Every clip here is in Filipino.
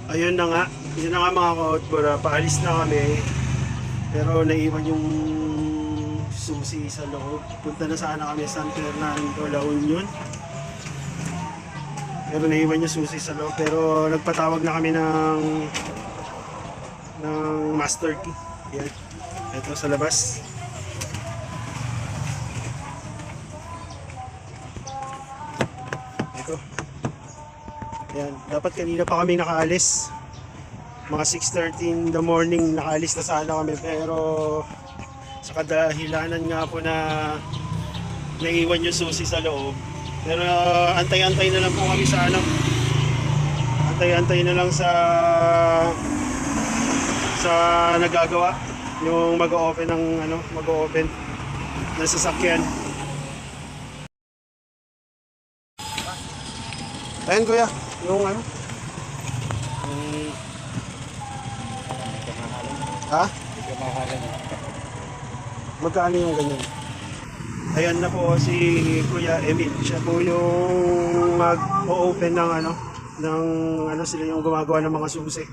Ayun na nga, yun na nga mga ka-outbora, paalis na kami. Pero naiwan yung susi sa loob. Punta na sana kami San Fernando, La Union. Pero naiwan yung susi sa loob. Pero nagpatawag na kami ng master key. Yan. Ito sa labas. Ito. Yan. Dapat kanina pa kami nakaalis. Mga 6:30 in the morning nakaalis na sana kami. Pero sa kadahilanan nga po na naiwan yung susi sa loob. Pero antay-antay na lang po kami sa ano. Antay-antay na lang sa nagagawa yung mag-open ng ano, mag-open ng sasakyan. Ayan kuya, yung ano? Ha? Magkano yung ganyan? Ayan na po si Kuya Emil. Siya po yung mag-open ng ano, sila yung gumagawa ng mga susi.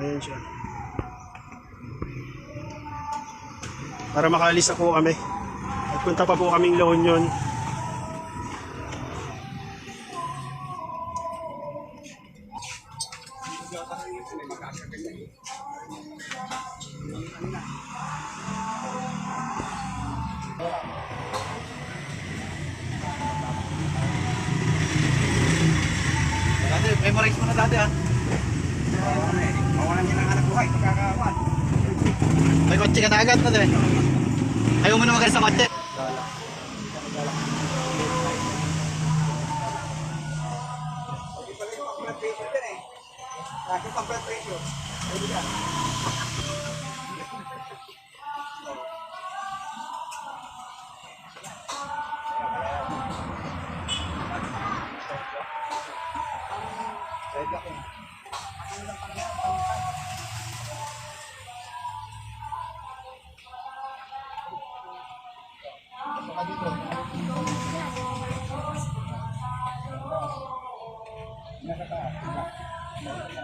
Ayan siya. Para makaalis na po kami. At punta pa po kaming La Union. Memorize mo na dati ha. Mawalan niya ng anak buhay, magkakawan. May kotse ka na agad na din. Ayaw mo na magalit sa kotse.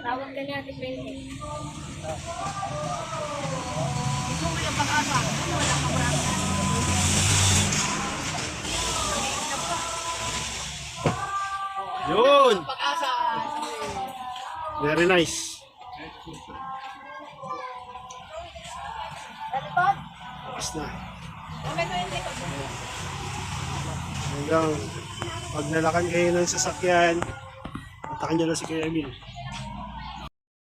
Tawag ka niya, depende. Yun! Very nice. Tapos na. Hanggang pag nalakan kayo ng sasakyan, kontakin nyo na si Kuya Emil.